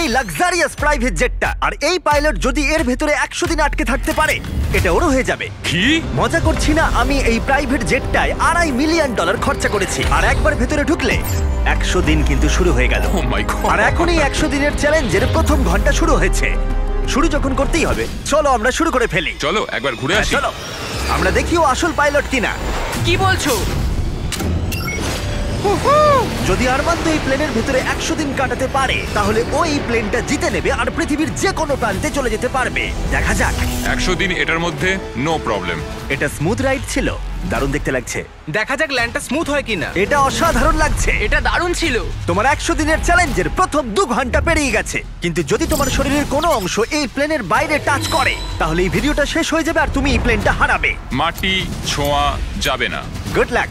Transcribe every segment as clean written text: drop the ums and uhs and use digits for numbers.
এই luxurious private জেটটা। আর এই pilot যদি এর ভেতরে 100 দিন আটকে থাকতে পারে, এটা ওরও হয়ে যাবে। কি? মজা করছি না, আমি এই প্রাইভেট জেটটায় $2.5 মিলিয়ন খরচা করেছি। আর একবার ভেতরে ঢুকলে 100 দিন কিন্তু শুরু হয়ে গেল। ও মাই গড। আর এখন এই 100 দিনের চ্যালেঞ্জের প্রথম ঘন্টা শুরু হয়েছে। শুরু যখন করতেই হবে, চলো আমরা শুরু করে ফেলি। চলো একবার ঘুরে আসি। চলো আমরা দেখি ও আসল পাইলট কিনা। কি বলছো? যদি আরমান্দো এই প্লেনের ভেতরে 100 দিন কাটাতে পারে, তাহলে ও এই প্লেনটা জিতে নেবে আর পৃথিবীর যে কোনো প্রান্তে চলে যেতে পারবে। দেখা যাক। 100 দিন এটার মধ্যে নো প্রবলেম। এটা স্মুথ রাইড ছিল, দারুণ দেখতে লাগছে। দেখা যাক ল্যান্ডটা স্মুথ হয় কিনা। এটা অসাধারণ লাগছে। এটা দারুণ ছিল। তোমার 100 দিনের চ্যালেঞ্জের প্রথম 2 ঘন্টা পেরিয়ে গেছে, কিন্তু যদি তোমার শরীরের কোনো অংশ এই প্লেনের বাইরে টাচ করে, তাহলে এই ভিডিওটা শেষ হয়ে যাবে আর তুমি এই প্লেনটা হারাবে। মাটি ছোঁয়া যাবে না। Good luck.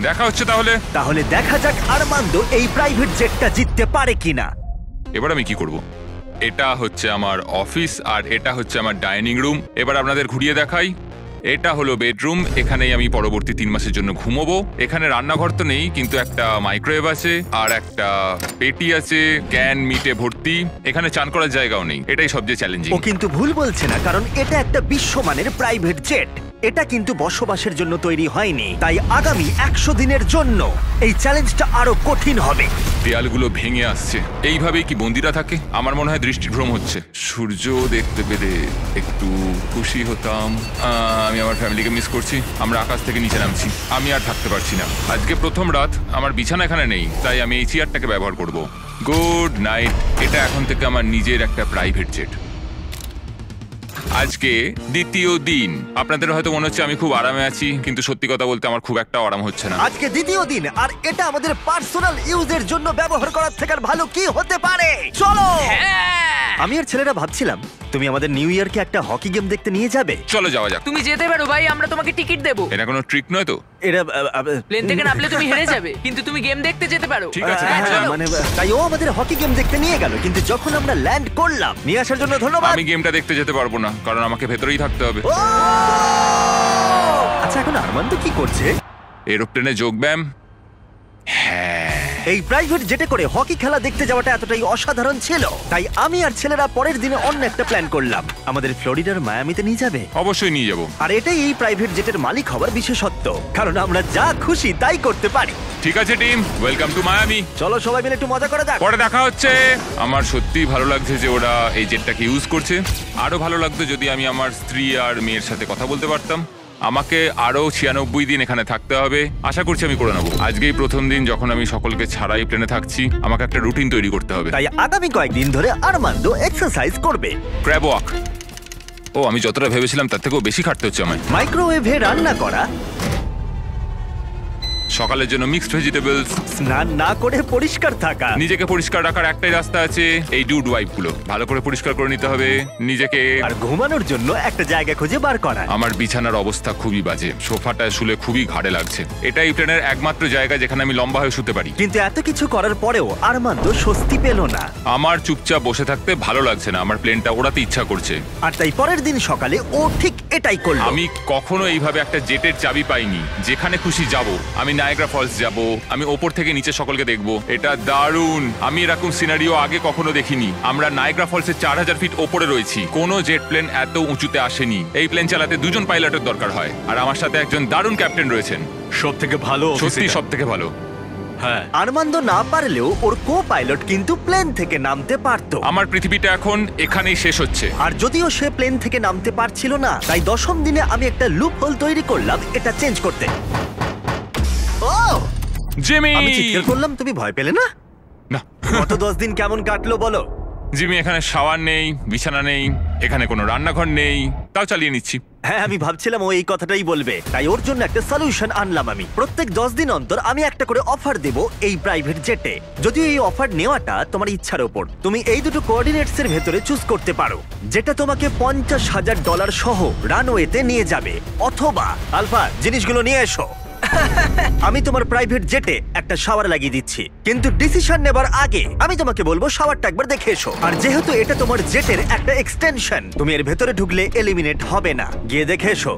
দেখা হচ্ছে তাহলে। তাহলে দেখা যাক আরমান্দো এই প্রাইভেট জেটটা জিততে পারে কিনা। এবার আমি কি করব? এটা হচ্ছে আমার অফিস আর এটা হচ্ছে আমার ডাইনিং রুম। এবার আপনাদের ঘুরিয়ে দেখাই। এটা হলো বেডরুম, এখানেই আমি পরবর্তী 3 মাসের জন্য ঘুমোবো। এখানে রান্নাঘর তো নেই, কিন্তু একটা মাইক্রোওয়েভ আছে আর একটা পেটি আছে ক্যান মিটে ভর্তি। এখানে চান করার জায়গাও নেই, এটাই সবচেয়ে চ্যালেঞ্জিং। ও কিন্তু ভুল বলছে না, কারণ এটা একটা বিশ্বমানের প্রাইভেট জেট। এটা কিন্তু বসবাসের জন্য তৈরি হয়নি, তাই আগামী 100 দিনের জন্য এই চ্যালেঞ্জটা আরো কঠিন হবে। দেয়ালগুলো ভেঙে আসছে। এইভাবেই কি বন্দিরা থাকে? আমার মনে হয় দৃষ্টিভ্রম হচ্ছে। সূর্য দেখতে পেলে একটু খুশি হতাম। আমি আমার ফ্যামিলিকে মিস করছি। আমরা আকাশ থেকে নিচে নামছি, আমি আর থাকতে পারছি না। আজকে প্রথম রাত, আমার বিছানা এখানে নেই, তাই আমি এই চেয়ারটাকে ব্যবহার করব। Good night. এটা এখন থেকে আমার নিজের একটা প্রাইভেট জেট। আজকে দ্বিতীয় দিন। আপনাদের হয়তো মনে হচ্ছে আমি খুব আরামে আছি, কিন্তু সত্যি কথা বলতে আমার খুব একটা আরাম হচ্ছে না। আজকে দ্বিতীয় দিন, আর এটা আমাদের পার্সোনাল ইউজের জন্য ব্যবহার করার থেকে আর ভালো কি হতে পারে। চলো। আমি আর ছেলেরা ভাবছিলাম তুমি আমাদের নিউ ইয়ারকে একটা হকি গেম দেখতে নিয়ে যাবে। চলো যাওয়া যাক। তুমি যেতে পারো ভাই, আমরা তোমাকে টিকিট দেবো। এটা কোনো ট্রিক নয় তো? এরা প্লেন থেকে নামলে তুমি হেরে যাবে, কিন্তু তুমি গেম দেখতে যেতে পারো। ঠিক আছে, হ্যাঁ, চলো। মানে তাই ও আমাদের হকি গেম দেখতে নিয়ে গেল, কিন্তু যখন আমরা ল্যান্ড করলাম, নিয়ে আসার জন্য ধন্যবাদ। আমি গেমটা দেখতে যেতে পারবো না, কারণ আমাকে ভেতরেই থাকতে হবে। ও! আচ্ছা, এখন আরমান্দো কি করছে? এরোপ্লেনে যোগব্যায়াম। হ্যাঁ, এই প্রাইভেট জেটে করে হকি খেলা দেখতে যাওয়াটা এতটাই অসাধারণ ছিল, তাই আমি আর ছেলেরা পরের দিনে অন্য একটা প্ল্যান করলাম। আমাদের ফ্লোরিডার মায়ামিতে নিয়ে যাবে। অবশ্যই নিয়ে যাবো। আর এটাই এই প্রাইভেট জেটের মালিক হওয়ার বিশেষত্ব, কারণ আমরা যা খুশি তাই করতে পারি। ঠিক আছে টিম, ওয়েলকাম টু মায়ামি। চলো সবাই মিলে একটু মজা করা যাক। পরে দেখা হচ্ছে। আমার সত্যিই ভালো লাগছে যে ওরা এই জেটটাকে ইউজ করছে। আরো ভালো লাগতো যদি আমি আমার স্ত্রী আর মেয়ের সাথে কথা বলতে পারতাম। আমাকে আরো 96 দিন এখানে থাকতে হবে, আশা করছি আমি করে নেবো। আজকেই প্রথম দিন যখন আমি সকলকে ছাড়াই প্লেনে থাকছি। আমাকে একটা রুটিন তৈরি করতে হবে। তাই আগামী কয়েকদিন ধরে আরমান্দো এক্সারসাইজ করবে। Crab walk. ও, আমি যতটা ভেবেছিলাম তার থেকেও বেশি খাটতে হচ্ছে আমায়। মাইক্রোওয়েভে রান্না করা, সকালের জন্য মিক্সড ভেজিটেবলস, স্নান না করে পরিষ্কার থাকা। নিজেকে পরিষ্কার রাখার একটাই রাস্তা আছে, এই ডুড ওয়াইপ গুলো ভালো করে পরিষ্কার করে নিতে হবে নিজেকে। আর ঘুমানোর জন্য একটা জায়গা খুঁজে বার করা। আমার বিছানার অবস্থা খুবই বাজে, সোফাটায় শুলে খুবই ঘাড়ে লাগছে। এটাই প্লেনের একমাত্র জায়গা যেখানে আমি লম্বা হয়ে শুতে পারি। কিন্তু এত কিছু করার পরেও আরমান্দো স্বস্তি পেল না। আমার চুপচাপ বসে থাকতে ভালো লাগছে না, আমার প্লেনটা ওড়াতে ইচ্ছা করছে। আর তাই পরের দিন সকালে ও ঠিক এটাই করলো। আমি কখনো এইভাবে একটা জেটের চাবি পাইনি। যেখানে খুশি যাব। আমি নায়াগ্রা ফলস যাব, আমি ওপর থেকে নিচে সকলকে দেখবো। এটা দারুণ, আমি এরকম সিনারিও আগে কখনো দেখিনি। আমরা নায়াগ্রা ফলসের 4000 ফিট ওপরে রয়েছি। কোনো জেট প্লেন এত উঁচুতে আসেনি। এই প্লেন চালাতে 2 জন পাইলটের দরকার হয়, আর আমার সাথে একজন দারুণ ক্যাপ্টেন রয়েছেন। সবথেকে ভালো, সত্যি সবথেকে ভালো। হ্যাঁ, আরমান্দো না পারলেও ওর কো পাইলট কিন্তু প্লেন থেকে নামতে পারতো। আমার পৃথিবীটা এখন এখানেই শেষ হচ্ছে। আর যদিও সে প্লেন থেকে নামতে পারছিল না, তাই 10ম দিনে আমি একটা লুপ হোল তৈরি করলাম এটা চেঞ্জ করতে। ও, জিমি! আমি চিৎকার করলাম, তুমি ভয় পেলে না? না। গত 10 দিন কেমন কাটলো বলো? জিমি, এখানে শাওয়ার নেই, বিছানা নেই, এখানে কোনো রান্নাঘর নেই, তাও চালিয়ে নিচ্ছি। হ্যাঁ, আমি ভাবছিলাম ও এই কথাটাই বলবে, তাই ওর জন্য একটা সলিউশন আনলাম আমি। প্রত্যেক 10 দিন অন্তর আমি একটা করে অফার দেব এই প্রাইভেট জেটে। যদিও এই অফার নেওয়াটা তোমার ইচ্ছার উপর, তুমি এই দুটো কোঅর্ডিনেটস এর ভেতরে চুজ করতে পারো, যেটা তোমাকে $50,000 সহ রানওয়েতে নিয়ে যাবে, অথবা আলফা জিনিসগুলো নিয়ে এসো। আমি তোমার প্রাইভেট জেটে একটা শাওয়ার লাগিয়ে দিচ্ছি, কিন্তু ডিসিশন নেবার আগে আমি তোমাকে বলবো শাওয়ারটা একবার দেখে এসো। আর যেহেতু এটা তোমার জেটের একটা এক্সটেনশন, তুমি এর ভেতরে ঢুকলে এলিমিনেট হবে না। গিয়ে দেখে এসো।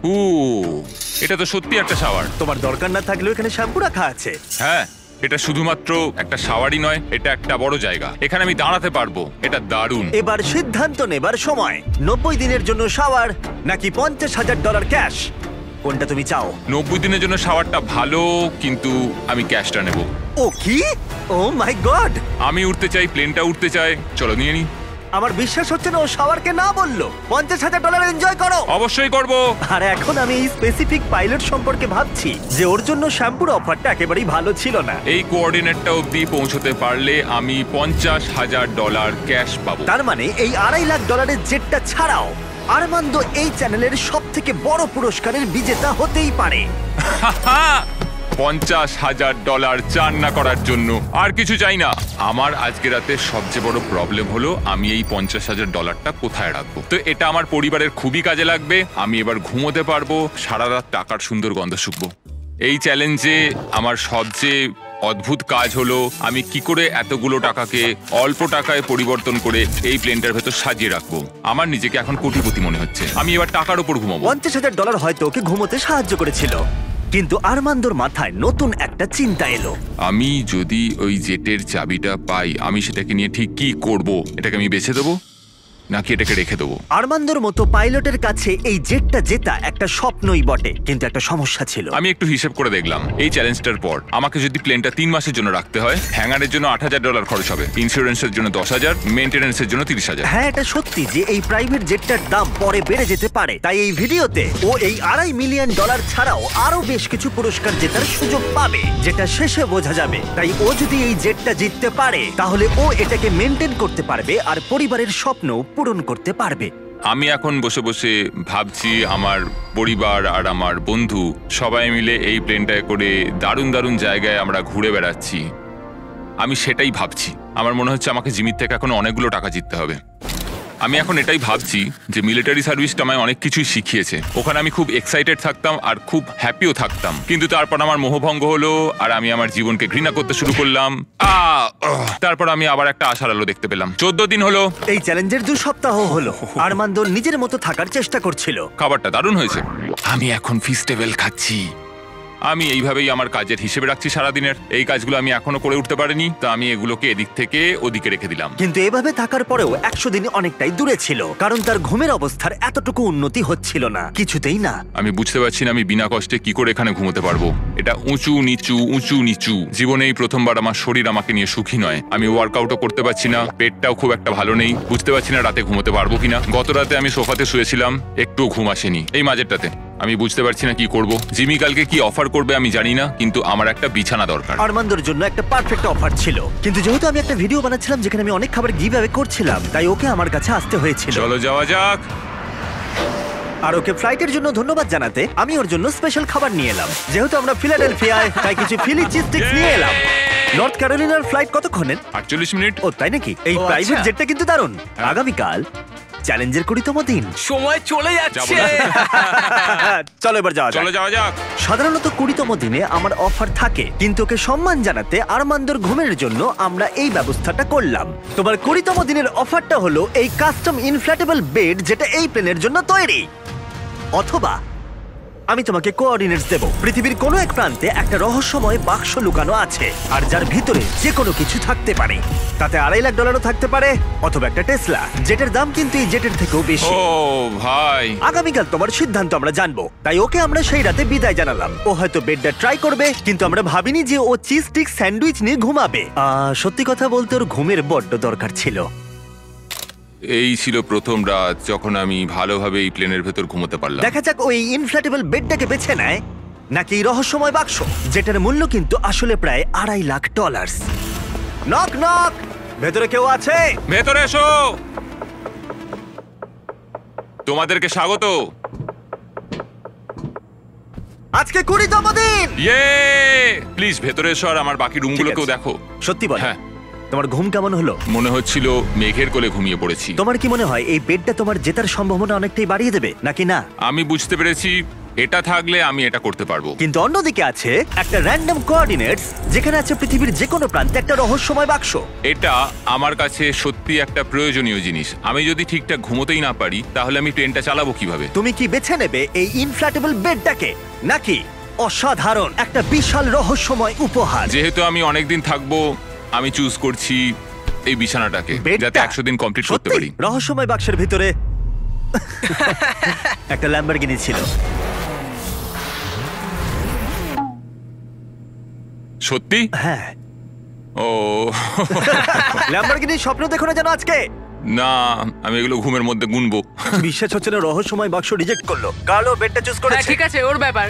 এটা তো সত্যি একটা শাওয়ার। তোমার দরকার না থাকলেও এখানে শ্যাম্পু রাখা আছে। হ্যাঁ, এটা শুধুমাত্র একটা শাওয়ারই নয়, এটা একটা বড় জায়গা। এখানে আমি দাঁড়াতে পারবো, এটা দারুণ। এবার সিদ্ধান্ত নেবার সময়। 90 দিনের জন্য শাওয়ার নাকি $50,000 ক্যাশ, কোনটা তুমি চাও? 90 দিনের জন্য শাওয়ারটা ভালো, কিন্তু আমি ক্যাশটা নেব। ও কি? ও মাই গড! আমি উঠতে চাই, প্লেনটা উঠতে চাই। চলো নিয়ে নি। আমার বিশ্বাস হচ্ছে না ও শাওয়ারকে না বললো। $50,000 এনজয় করো। অবশ্যই করব। আর এখন আমি এই স্পেসিফিক পাইলট সম্পর্কে ভাবছি যে ওর জন্য শ্যাম্পুর অফারটা একেবারেই ভালো ছিল না। এই কোঅর্ডিনেটটা অবধি পৌঁছতে পারলে আমি $50,000 ক্যাশ পাবো। তার মানে এই $2.5 লাখ জেটটা ছাড়াও আরমান্দো এই চ্যানেলের সব থেকে বড় পুরস্কারের বিজেতা হতেই পারে। $50,000 চান না করার জন্য আর কিছু চাই না। আমার আজকে রাতে সবচেয়ে বড় প্রবলেম হলো আমি এই $50,000টা কোথায় রাখবো। তো এটা আমার পরিবারের খুবই কাজে লাগবে। আমি এবার ঘুমোতে পারবো, সারা রাত টাকার সুন্দর গন্ধ শুকবো। এই চ্যালেঞ্জে আমার সবচেয়ে অদ্ভুত কাজ হলো আমি কি করে এতগুলো টাকাকে অল্প টাকায় পরিবর্তন করে এই প্লেনটার ভেতর সাজিয়ে রাখবো। আমার নিজেকে এখন কোটিপতি মনে হচ্ছে। আমি এবার টাকার উপর ঘুমাবো। $50,000 হয়তো ওকে ঘুমোতে সাহায্য করেছিল, কিন্তু আরমান্দোর মাথায় নতুন একটা চিন্তা এলো। আমি যদি ওই জেটের চাবিটা পাই, আমি সেটাকে নিয়ে ঠিক কি করব? এটাকে আমি বেছে দেবো নাকি এটাকে রেখে দেবো? আরমান্দোর মতো পাইলটের কাছে এই জেটটা জেতা একটা স্বপ্নই বটে, কিন্তু একটা সমস্যা ছিল। আমি একটু হিসেব করে দেখলাম, এই চ্যালেঞ্জটার পর আমাকে যদি প্লেনটা 3 মাসের জন্য রাখতে হয়, হ্যাঙ্গারের জন্য $8,000 খরচ হবে, ইন্স্যুরেন্সের জন্য $10,000, মেইনটেনেন্সের জন্য $30,000। হ্যাঁ, এটা সত্যি যে এই প্রাইভেট জেটটার দাম পরে বেড়ে যেতে পারে। তাই এই ভিডিওতে ও এই $2.5 মিলিয়ন ছাড়াও আরো বেশ কিছু পুরস্কার জেতার সুযোগ পাবে, যেটা শেষে বোঝা যাবে। তাই ও যদি এই জেটটা জিততে পারে, তাহলে ও এটাকে মেনটেন করতে পারবে আর পরিবারের স্বপ্ন পূরণ করতে পারবে। আমি এখন বসে বসে ভাবছি আমার পরিবার আর আমার বন্ধু সবাই মিলে এই প্লেনটায় করে দারুণ দারুণ জায়গায় আমরা ঘুরে বেড়াচ্ছি। আমি সেটাই ভাবছি। আমার মনে হচ্ছে আমাকে জিমির থেকে এখন অনেকগুলো টাকা জিততে হবে। আমি এখন এটাই ভাবছি যে মিলিটারি সার্ভিসটা আমায় অনেক কিছুই শিখিয়েছে। ওখানে আমি খুব এক্সাইটেড থাকতাম আর খুব হ্যাপিও থাকতাম, কিন্তু তারপর আমার মোহভঙ্গ হলো আর আমি আমার জীবনকে ঘৃণা করতে শুরু করলাম। তারপর আমি আবার একটা আশার আলো দেখতে পেলাম। 14 দিন হলো এই চ্যালেঞ্জের 2 সপ্তাহ হলো আরমান্দো নিজের মতো থাকার চেষ্টা করছিল। খাবারটা দারুণ হয়েছে। আমি এখন ফিস্টেবল খাচ্ছি। আমি এইভাবেই আমার কাজের হিসেবে রাখছি সারাদিনের। এই কাজগুলো আমি এখনো করে উঠতে পারিনি, তো আমি এগুলোকে এদিক থেকে ওদিকে রেখে দিলাম। কিন্তু এভাবে থাকার পরেও 100 দিন অনেকটাই দূরে ছিল, কারণ তার ঘুমের অবস্থার এতটুকু উন্নতি হচ্ছিল না, কিছুতেই না। আমি বুঝতে পারছি না আমি বিনা কষ্টে কি করে এখানে ঘুমোতে পারবো। এটা উঁচু নিচু উঁচু নিচু। জীবনেই প্রথমবার আমার শরীর আমাকে নিয়ে সুখী নয়। আমি ওয়ার্কআউটও করতে পারছি না, পেটটাও খুব একটা ভালো নেই। বুঝতে পারছি না রাতে ঘুমোতে পারবো কিনা। গত রাতে আমি সোফাতে শুয়েছিলাম, একটুও ঘুম আসেনি। এই মাঝেরটাতে আমি বুঝতে পারছি না কি করব। জিমি কালকে কি অফার করবে আমি জানি না, কিন্তু আমার একটা বিছানা দরকার। আরমান্দোর জন্য একটা পারফেক্ট অফার ছিল, কিন্তু যেহেতু আমি একটা ভিডিও বানাচ্ছিলাম যেখানে আমি অনেক খাবার গিভ অ্যাওয়ে করছিলাম, তাই ওকে আমার কাছে আসতে হয়েছিল। চলো যাওয়া যাক। আর ওকে ফ্লাইটের জন্য ধন্যবাদ জানাতে আমি ওর জন্য স্পেশাল খাবার নিয়ে এলাম। যেহেতু আমরা ফিলাডেলফিয়ায়, তাই কিছু ফিলি চিজ স্টিক্স নিয়ে এলাম। নর্থ ক্যারোলিনার ফ্লাইট কতক্ষণের? 48 মিনিট। ও তাই নাকি? এই প্রাইভেট জেটটা কিন্তু দারুণ। আগামীকাল চ্যালেঞ্জের 20তম দিন। সময় চলে যাচ্ছে। চলো এবার যাওয়া যাক। চলো যাওয়া যাক। সাধারণত 20তম দিনে আমার অফার থাকে, কিন্তু ওকে সম্মান জানাতে আরমান্দোর ঘুমের জন্য আমরা এই ব্যবস্থাটা করলাম। তোমার 20তম দিনের অফারটা হলো এই কাস্টম ইনফ্ল্যাটেবল বেড, যেটা এই প্লেনের জন্য তৈরি। অথবা আমি তোমাকে কোঅর্ডিনেটস দেব। পৃথিবীর কোনো এক প্রান্তে একটা রহস্যময় বাক্স লুকানো আছে, আর যার ভিতরে যে কোনো কিছু থাকতে পারে। তাতে $2.5 লাখ থাকতে পারে, অথবা একটা টেসলা, যেটার দাম কিন্তু এই জেটের থেকেও বেশি। ও ভাই, আগামীকাল তোমার সিদ্ধান্ত আমরা জানবো, তাই ওকে আমরা সেই রাতে বিদায় জানালাম। ও হয়তো বেডটা ট্রাই করবে, কিন্তু আমরা ভাবিনি যে ও চিজ স্টিক স্যান্ডউইচ নিয়ে ঘুমাবে। সত্যি কথা বলতে ওর ঘুমের বড্ড দরকার ছিল। এই ছিল প্রথম রাত যখন আমি ভালোভাবে এই প্লেনের ভেতর ঘুমোতে পারলাম। দেখা যাক ওই ইনফ্ল্যাটেবল বেডটাকে বেছে নেয় নাকি এই রহস্যময় বাক্স, যেটার মূল্য কিন্তু আসলে প্রায় $2.5 লাখ। নক নক, ভেতরে কেউ আছে? ভেতরে এসো। তোমাদেরকে স্বাগত। আজকে 20তম দিন। ইয়ে, প্লিজ ভেতরে এসো আর আমার বাকি রুমগুলোকেও ঠিক আছে। দেখো। সত্যি বল, হ্যাঁ। তোমার ঘুম কেমন হলো? মনে হচ্ছিল মেঘের কোলে ঘুমিয়ে পড়েছি। তোমার কি মনে হয় এই বেডটা তোমার জেতার সম্ভাবনা অনেকটাই বাড়িয়ে দেবে নাকি না? আমি বুঝতে পেরেছি এটা থাকলে আমি এটা করতে পারবো। কিন্তু অন্যদিকে আছে একটা র্যান্ডম কোঅর্ডিনেটস, যেখানে আছে পৃথিবীর যে কোনো প্রান্তে একটা রহস্যময় বাক্স। এটা আমার কাছে সত্যি একটা প্রয়োজনীয় জিনিস। আমি যদি ঠিকঠাক ঘুমোতেই না পারি, তাহলে আমি ট্রেনটা চালাবো কিভাবে? তুমি কি বেছে নেবে এই ইনফ্ল্যাটেবল বেডটাকে নাকি অসাধারণ, একটা বিশাল রহস্যময় উপহার। যেহেতু আমি অনেকদিন থাকবো, আমি চুজ করছি এই বিছানাটাকে, বেডটা? যাতে 100 দিন কমপ্লিট করতে সত্যি? পারি। রহস্যময় বাক্সের ভিতরে একটা ল্যাম্বরগিনি ছিল। সত্যি? হ্যাঁ, ও ল্যাম্বরগিনির স্বপ্ন দেখো না যেন আজকে। না, আমি এগুলো ঘুমের মধ্যে গুনবো। বিশ্বাস হচ্ছে না, রহস্যময় বাক্স রিজেক্ট করলো। কার্লো বেডটা চুজ হ্যাঁ করেছে। ঠিক আছে, ওর ব্যাপার।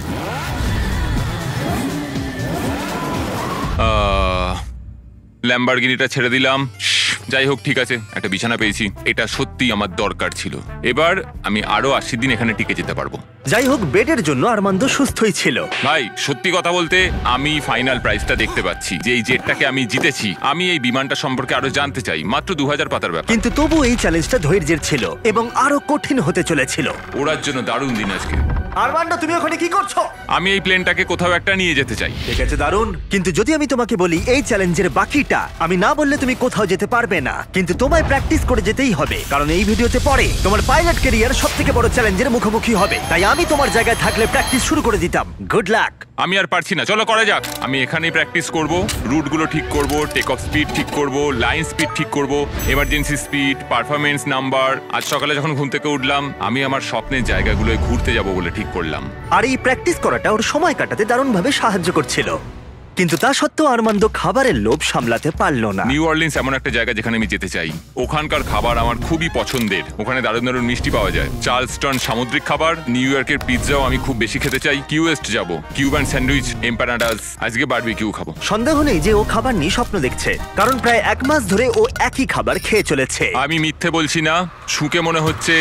ল্যাম্বরগিনিটা ছেড়ে দিলাম। যাই হোক, ঠিক আছে, একটা বিছানা পেয়েছি, এটা সত্যি আমার দরকার ছিল। এবার আমি আরো 80 দিন এখানে টিকে যেতে পারবো। যাই হোক, বেডের জন্য আরমান্দ সুস্থই ছিল। ভাই, সত্যি কথা বলতে আমি ফাইনাল প্রাইজটা দেখতে পাচ্ছি, যে এই জেটটাকে আমি জিতেছি। আমি এই বিমানটা সম্পর্কে আরো জানতে চাই। মাত্র 2000 পাতার ব্যাপার, কিন্তু তবু এই চ্যালেঞ্জটা ধৈর্যের ছিল এবং আরো কঠিন হতে চলেছিল। ওড়ার জন্য দারুণ দিন আজকে। আরমান্দ, তুমি ওখানে কি করছো? আমি এই প্লেনটাকে কোথাও একটা নিয়ে যেতে চাই। ঠিক আছে, দারুণ। কিন্তু যদি আমি তোমাকে বলি এই চ্যালেঞ্জের বাকিটা, আমি না বললে তুমি কোথাও যেতে পারবে না। কিন্তু তোমায় প্র্যাকটিস করে যেতেই হবে, কারণ এই ভিডিওতে পরে তোমার পাইলট ক্যারিয়ার সবথেকে বড় চ্যালেঞ্জের মুখোমুখি হবে। তাই আমি তোমার জায়গায় থাকলে প্র্যাকটিস শুরু করে দিতাম। Good luck. আমি আর পারছি না, চলো করা যাক। আমি এখানেই প্র্যাকটিস করব, রুটগুলো ঠিক করব, টেক অফ স্পিড ঠিক করব, লাইন স্পিড ঠিক করব, এমার্জেন্সি স্পিড, পারফরমেন্স নাম্বার। আজ সকালে যখন ঘুম থেকে উঠলাম, আমি আমার স্বপ্নের জায়গাগুলোয় ঘুরতে যাব বলে ঠিক করলাম। আর এই প্র্যাকটিস করাটা ওর সময় কাটাতে দারুণভাবে সাহায্য করছিল। কিন্তু তা সত্ত্বেও আরমান্দ খাবারের লোভ সামলাতে পারলো না। নিউ অরলিন্স এমন একটা জায়গা যেখানে আমি যেতে চাই। ওখানকার খাবার আমার খুবই পছন্দের। ওখানে দারুণ দারুণ মিষ্টি পাওয়া যায়, চার্লস্টন সামুদ্রিক খাবার, নিউ ইয়র্কের পিৎজাও আমি খুব বেশি খেতে চাই। কিউএস্ট যাব, কিউবান স্যান্ডউইচ, এম্পানাডাস, আজকে বারবিকিউ খাবো। সন্দেহ নেই যে ও খাবার নিয়ে স্বপ্ন দেখছে, কারণ প্রায় 1 মাস ধরে ও একই খাবার খেয়ে চলেছে। আমি মিথ্যে বলছি না, শুকে মনে হচ্ছে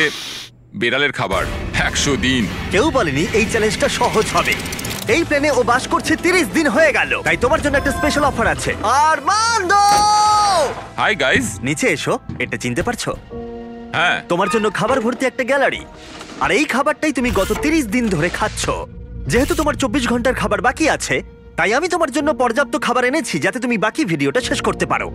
বেড়ালের খাবার। 100 দিন। কেউ বলেনি এই চ্যালেঞ্জটা সহজ হবে। এই প্লেনে ও বাস করছে 30 দিন হয়ে গেল, তাই তোমার জন্য একটা স্পেশাল অফার আছে। Armand, hi guys. নিচে এসো। এটা চিনতে পারছো? হ্যাঁ, তোমার জন্য খাবার ভর্তি একটা গ্যালারি, আর এই খাবারটাই তুমি গত 30 দিন ধরে খাচ্ছ। যেহেতু তোমার 24 ঘন্টার খাবার বাকি আছে, তাই আমি তোমার জন্য পর্যাপ্ত খাবার এনেছি যাতে তুমি বাকি ভিডিওটা শেষ করতে পারো।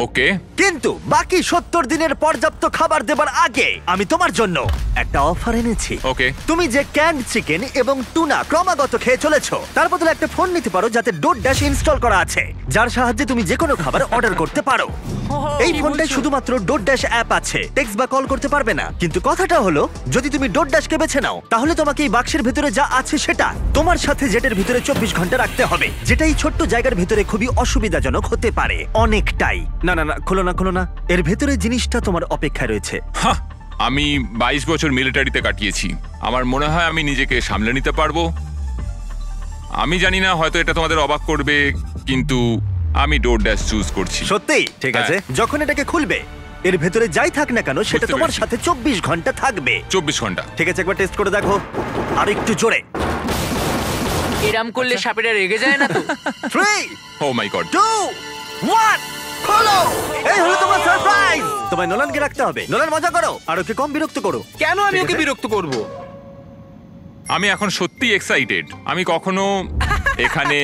ওকে। কিন্তু বাকি 70 দিনের পর্যাপ্ত খাবার দেবার আগে আমি তোমার জন্য একটা অফার এনেছি। ওকে। তুমি যে ক্যান্ড চিকেন এবং টুনা ক্রমাগত খেয়ে চলেছো, তার বদলে একটা ফোন নিতে পারো যাতে ডোরড্যাশ ইনস্টল করা আছে, যার সাহায্যে তুমি যে কোনো খাবার অর্ডার করতে পারো। এই ফোনটায় শুধুমাত্র ডোরড্যাশ অ্যাপ আছে, টেক্সট বা কল করতে পারবে না। কিন্তু কথাটা হলো, যদি তুমি ডোরড্যাশকে বেছে নাও, তাহলে তোমাকে এই বাক্সের ভিতরে যা আছে সেটা তোমার সাথে জেটের ভিতরে 24 ঘন্টা রাখতে হবে, যেটা এই ছোট্ট জায়গার ভিতরে খুবই অসুবিধাজনক হতে পারে অনেকটাই। না না না, খোলো না খোলো না, এর ভেতরে জিনিসটা তোমার অপেক্ষায় রয়েছে। হাহ, আমি 22 বছর মিলিটারিতে কাটিয়েছি। আমার মনে হয় আমি নিজেকে সামলে নিতে পারবো। আমি জানি না, হয়তো এটা তোমাদের অবাক করবে, কিন্তু আমি ডোরড্যাশ চুজ করছি। সত্যি? ঠিক আছে। যখন এটাকে খুলবে, এর ভেতরে যাই থাক না কেন সেটা বুঝতে তোমার পেরেছি। সাথে 24 ঘন্টা থাকবে। 24 ঘন্টা। ঠিক আছে, একবার টেস্ট করে দেখো। আর একটু জোরে। এরম করলে সাপেরা রেগে যায় না তো? 3, ও মাই গড। 2, 1, খোলো। এই হলো তোমার সারপ্রাইজ। তোমায় নোলানকে রাখতে হবে। নোলান, মজা করো আর ওকে কম বিরক্ত করো। কেন আমি ঠিক ওকে আছে? বিরক্ত করব? আমি এখন সত্যি এক্সাইটেড। আমি কখনো এখানে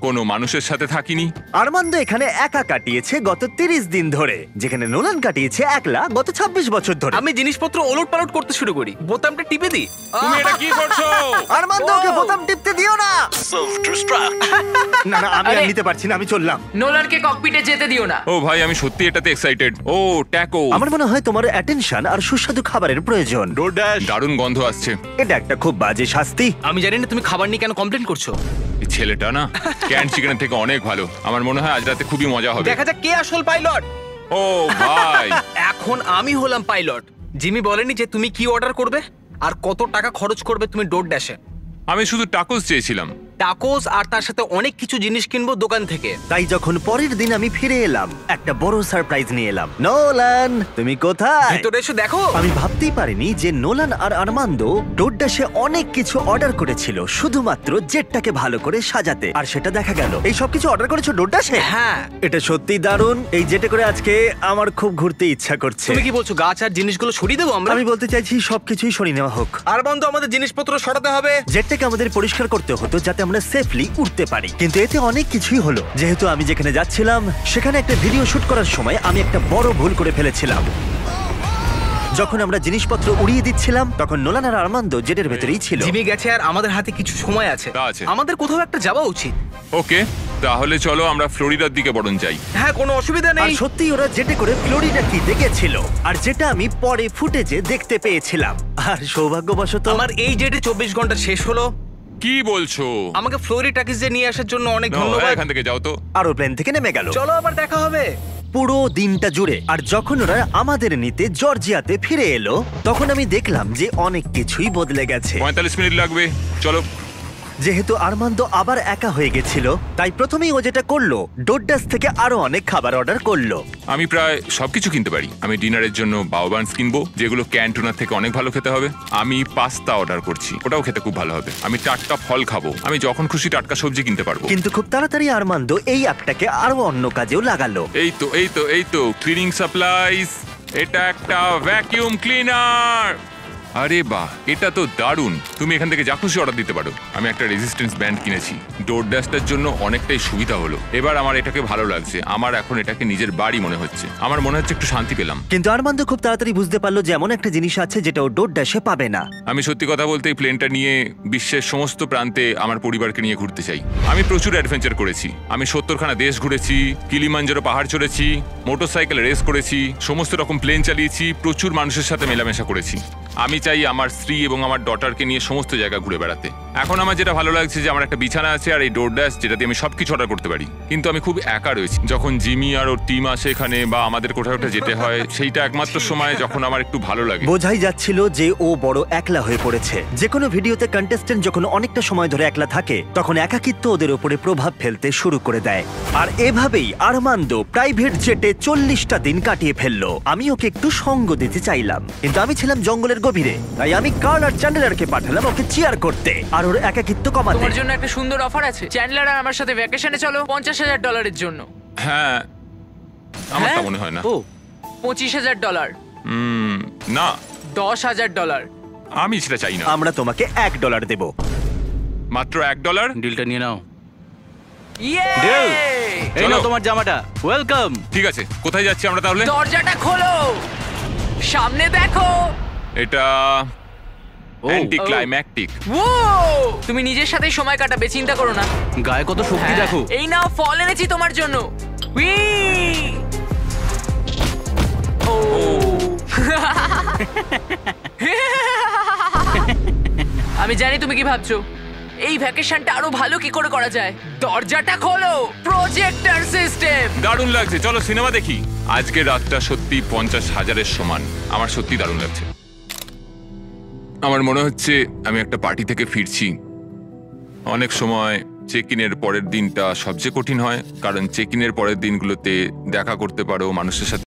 কোনো মানুষের সাথে থাকিনি। আরমান্দ এখানে একা কাটিয়েছে গত 30 দিন ধরে, যেখানে নোলান কাটিয়েছে একলা গত 26 বছর ধরে। আমি জিনিসপত্র ওলট পালট করতে শুরু করি, বোতামটা টিপে দিই। তুমি এটা কি করছো? আরমান্দ, ওকে বোতাম টিপতে দিও না। না না, আমি আর আরে- নিতে পারছি না, আমি চললাম। নোলানকে ককপিটে যেতে দিও না। ও ভাই, আমি সত্যি এটাতে এক্সাইটেড। ও ট্যাকো, আমার মনে হয় তোমার অ্যাটেনশন আর সুস্বাদু খাবারের প্রয়োজন। ডোরড্যাশ। দারুণ গন্ধ আসছে। এটা একটা খুব বাজে শাস্তি। আমি জানি না তুমি খাবার নিয়ে কেন কমপ্লেন করছো। এই ছেলেটা না ক্যান্ড চিকেনের থেকে অনেক ভালো। আমার মনে হয় আজ রাতে খুবই মজা হবে। দেখা যাক কে আসল পাইলট। ও ভাই, এখন আমি হলাম পাইলট। জিমি বলেনি যে তুমি কি অর্ডার করবে আর কত টাকা খরচ করবে তুমি ডোরড্যাশে। আমি শুধু টাকোস চেয়েছিলাম। টাকোস আর তার সাথে অনেক কিছু জিনিস কিনবো দোকান থেকে। তাই যখন পরের দিন আমি ফিরে এলাম, একটা বড় সারপ্রাইজ নিয়ে এলাম। নোলান, তুমি কোথায়? ভেতরে এসে দেখো। আমি ভাবতেই পারিনি যে নোলান আর আরমান্দো ডোরড্যাশে অনেক কিছু অর্ডার করেছিল শুধুমাত্র জেটটাকে ভালো করে সাজাতে, আর সেটা দেখা গেল। এই সব কিছু অর্ডার করেছো ডোরড্যাশে? হ্যাঁ। এটা সত্যি দারুণ। এই জেটে করে আজকে আমার খুব ঘুরতে ইচ্ছা করছে। তুমি কি বলছো গাছ আর জিনিসগুলো সরিয়ে দেবো আমরা? আমি বলতে চাইছি সবকিছুই সরিয়ে নেওয়া হোক। আর বন্ধু, আমাদের জিনিসপত্র সরাতে হবে। জেটটাকে আমাদের পরিষ্কার করতে হতো যাতে আমরা সেফলি উঠতে পারি, কিন্তু এতে অনেক কিছুই হলো। যেহেতু আমি যেখানে যাচ্ছিলাম সেখানে একটা ভিডিও শুট করার সময় আমি একটা বড় ভুল করে ফেলেছিলাম। যখন আমরা জিনিসপত্র উড়িয়ে দিচ্ছিলাম তখন নোলান আর আর্মান্দো জেটের ভেতরেই ছিল। জিমি গেছে আর আমাদের হাতে কিছু সময় আছে। তা আছে। আমাদের কোথাও একটা যাওয়া উচিত। ওকে, তাহলে চলো আমরা ফ্লোরিডার দিকে বরং যাই। হ্যাঁ, কোনো অসুবিধা আর নেই। সত্যি ওরা জেটে করে ফ্লোরিডা কিতে গেছিল, আর যেটা আমি পরে ফুটেজে দেখতে পেয়েছিলাম। আর সৌভাগ্যবশত আমার এই জেটে 24 ঘন্টা শেষ হলো। কি বলছো? আমাকে ফ্লোরিডাকিসে নিয়ে আসার জন্য অনেক No, ধন্যবাদ। এখান থেকে যাও তো। আরো প্লেন থেকে নেমে গেল চলো আবার দেখা হবে। পুরো দিনটা জুড়ে। আর যখন ওরা আমাদের নিতে জর্জিয়াতে ফিরে এলো তখন আমি দেখলাম যে অনেক কিছুই বদলে গেছে। 45 মিনিট লাগবে, চলো। যেহেতু আর্মান্দো আবার একা হয়ে গেছিল তাই প্রথমেই ও যেটা করলো ডোডাস থেকে আরো অনেক খাবার অর্ডার করলো। আমি প্রায় সবকিছু কিনতে পারি। আমি ডিনারের জন্য বাউবান্স কিনবো, যেগুলো ক্যান্টুনার থেকে অনেক ভালো খেতে হবে। আমি পাস্তা অর্ডার করছি, ওটাও খেতে খুব ভালো হবে। আমি টাটকা ফল খাবো, আমি যখন খুশি টাটকা সবজি কিনতে পারবো। কিন্তু খুব তাড়াতাড়ি আর্মান্দো এই অ্যাপটাকে আরো অন্য কাজেও লাগালো। এই তো ক্লিনিং সাপ্লাইজ। এটা একটা ভ্যাকিউম ক্লিনার। আরে বাহ, এটা তো দারুণ। তুমি এখান থেকে যা খুশি অর্ডার দিতে পারো। আমি একটা রেজিস্ট্যান্স ব্যান্ড কিনেছি, ডোর ড্যাশটার জন্য অনেকটাই সুবিধা হলো। এবার আমার এটাকে ভালো লাগছে। আমার এখন এটাকে নিজের বাড়ি মনে হচ্ছে। আমার মনে হচ্ছে একটু শান্তি পেলাম। কিন্তু আর্মান্দো খুব তাড়াতাড়ি বুঝতে পারলো যে এমন একটা জিনিস আছে যেটা ও ডোডাসে পাবে না। আমি সত্যি কথা বলতে এই প্লেনটা নিয়ে বিশ্বের সমস্ত প্রান্তে আমার পরিবারকে নিয়ে ঘুরতে চাই। আমি প্রচুর অ্যাডভেঞ্চার করেছি। আমি 70খানা দেশ ঘুরেছি, কিলিমাঞ্জারো পাহাড় চড়েছি, মোটরসাইকেল রেস করেছি, সমস্ত রকম প্লেন চালিয়েছি, প্রচুর মানুষের সাথে মেলামেশা করেছি। আমি চাই আমার স্ত্রী এবং আমার ডটারকে নিয়ে সমস্ত জায়গা ঘুরে বেড়াতে। এখন আমার যেটা ভালো লাগছে যে আমার একটা বিছানা আছে আর এই ডোরড্যাশ, যেটা দিয়ে আমি সবকিছু অর্ডার করতে পারি। কিন্তু আমি খুব একা রয়েছি। যখন জিমি আর ওর টিম আসে এখানে বা আমাদের কোথাও একটা যেতে হয়, সেইটা একমাত্র সময় যখন আমার একটু ভালো লাগে। বোঝাই যাচ্ছিল যে ও বড় একলা হয়ে পড়েছে। যে কোনো ভিডিওতে কন্টেস্টেন্ট যখন অনেকটা সময় ধরে একলা থাকে তখন একাকিত্ব ওদের উপরে প্রভাব ফেলতে শুরু করে দেয়। আর এভাবেই আর্মান্দো প্রাইভেট জেটে 40টা দিন কাটিয়ে ফেললো। আমি ওকে একটু সঙ্গ দিতে চাইলাম, কিন্তু আমি ছিলাম জঙ্গলের গভীরে, তাই আমি কার্ল আর চ্যান্ডেলারকে পাঠালাম ওকে চিয়ার করতে আর ওর একাকিত্ব কমাতে। তোমার জন্য একটা সুন্দর অফার আছে। চ্যান্ডলার আর আমার সাথে ভ্যাকেশনে চলো $50,000 জন্য। হ্যাঁ, আমার তা হ্যাঁ? মনে হয় না। ও $25,000, না, $10,000। আমি সেটা চাই না। আমরা তোমাকে $1 দেব। মাত্র $1? ডিলটা নিয়ে নাও। ইয়ে! Deal! এই চলো। নাও তোমার জামাটা, ওয়েলকাম। ঠিক আছে, কোথায় যাচ্ছি আমরা তাহলে? দরজাটা খোলো, সামনে দেখো। এটা অ্যান্টি ক্লাইম্যাকটিক। ও, তুমি নিজের সাথেই সময় কাটাবে, চিন্তা করো না। গায়ে কত শক্তি হ্যাঁ, দেখো। এই নাও ফল এনেছি তোমার জন্য। উই! ও। আমি জানি তুমি কি ভাবছো, এই ভ্যাকেশনটা আরো ভালো কি করে করা যায়। দরজাটা খোলো, প্রজেক্টর সিস্টেম। দারুণ লাগছে, চলো সিনেমা দেখি। আজকের রাতটা সত্যি 50,000-এর সমান। আমার সত্যি দারুণ লাগছে। আমার মনে হচ্ছে আমি একটা পার্টি থেকে ফিরছি। অনেক সময় চেক ইনের পরের দিনটা সবচেয়ে কঠিন হয়, কারণ চেক ইনের পরের দিনগুলোতে দেখা করতে পারো মানুষের সাথে।